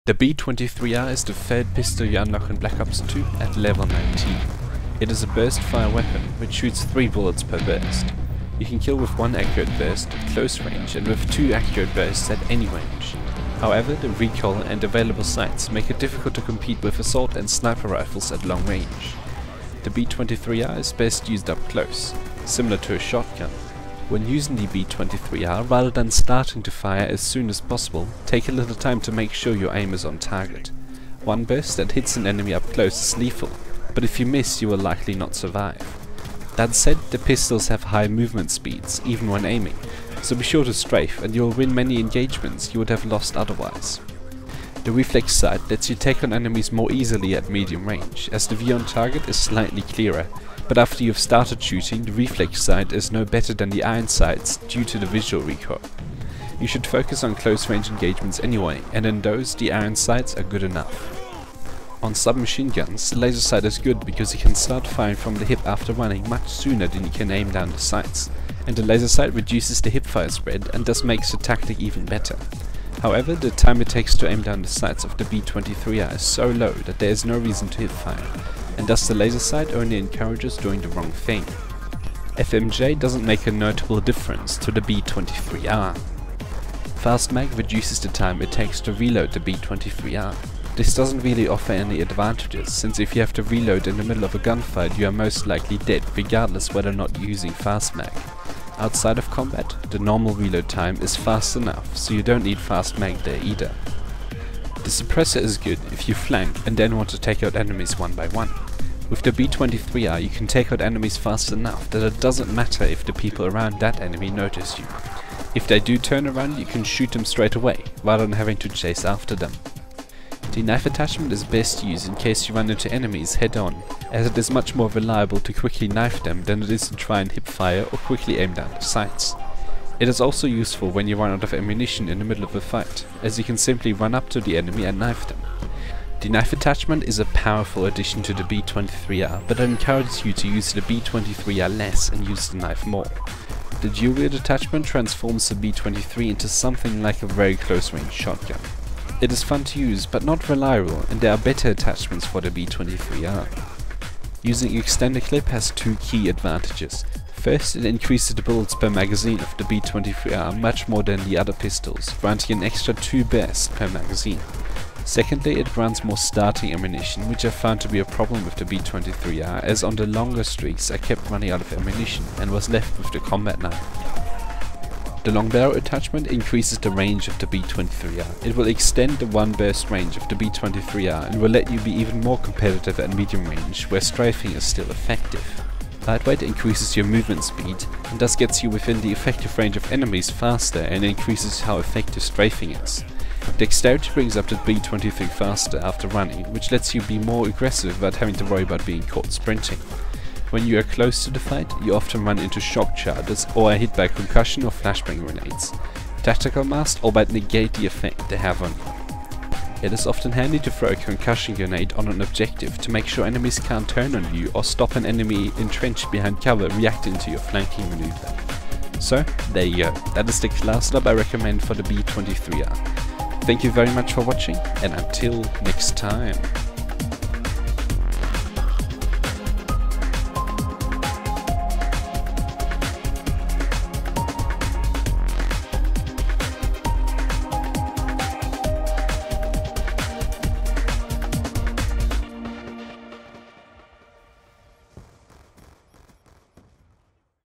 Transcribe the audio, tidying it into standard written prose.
The B23R is the third pistol you unlock in Black Ops 2 at level 19. It is a burst fire weapon which shoots 3 bullets per burst. You can kill with 1 accurate burst at close range and with 2 accurate bursts at any range. However, the recoil and available sights make it difficult to compete with assault and sniper rifles at long range. The B23R is best used up close, similar to a shotgun. When using the B23R, rather than starting to fire as soon as possible, take a little time to make sure your aim is on target. 1 burst that hits an enemy up close is lethal, but if you miss you will likely not survive. That said, the pistols have high movement speeds, even when aiming, so be sure to strafe and you will win many engagements you would have lost otherwise. The reflex sight lets you take on enemies more easily at medium range, as the view on target is slightly clearer, but after you've started shooting, the reflex sight is no better than the iron sights due to the visual recoil. You should focus on close range engagements anyway, and in those the iron sights are good enough. On submachine guns, the laser sight is good because you can start firing from the hip after running much sooner than you can aim down the sights, and the laser sight reduces the hip fire spread and thus makes the tactic even better. However, the time it takes to aim down the sights of the B23R is so low that there is no reason to hip fire, and thus the laser sight only encourages doing the wrong thing. FMJ doesn't make a notable difference to the B23R. Fast mag reduces the time it takes to reload the B23R. This doesn't really offer any advantages, since if you have to reload in the middle of a gunfight you are most likely dead regardless whether or not using fast mag. Outside of combat, the normal reload time is fast enough, so you don't need fast mag there either. The suppressor is good if you flank and then want to take out enemies one by one. With the B23R you can take out enemies fast enough that it doesn't matter if the people around that enemy notice you. If they do turn around you can shoot them straight away, rather than having to chase after them. The knife attachment is best used in case you run into enemies head on, as it is much more reliable to quickly knife them than it is to try and hip fire or quickly aim down the sights. It is also useful when you run out of ammunition in the middle of a fight, as you can simply run up to the enemy and knife them. The knife attachment is a powerful addition to the B23R, but it encourages you to use the B23R less and use the knife more. The dual wield attachment transforms the B23 into something like a very close range shotgun. It is fun to use, but not reliable, and there are better attachments for the B23R. Using extended clip has 2 key advantages. First, it increases the bullets per magazine of the B23R much more than the other pistols, granting an extra 2 bursts per magazine. Secondly, it runs more starting ammunition, which I found to be a problem with the B23R, as on the longer streaks I kept running out of ammunition and was left with the combat knife. The long barrel attachment increases the range of the B23R. It will extend the 1 burst range of the B23R and will let you be even more competitive at medium range, where strafing is still effective. Lightweight increases your movement speed and thus gets you within the effective range of enemies faster and increases how effective strafing is. Dexterity brings up the B23 faster after running, which lets you be more aggressive without having to worry about being caught sprinting. When you are close to the fight, you often run into shock charges or are hit by concussion or flashbang grenades. Tactical masks albeit negate the effect they have on you. It is often handy to throw a concussion grenade on an objective to make sure enemies can't turn on you or stop an enemy entrenched behind cover reacting to your flanking maneuver. So, there you go, that is the class setup I recommend for the B23R. Thank you very much for watching, and until next time.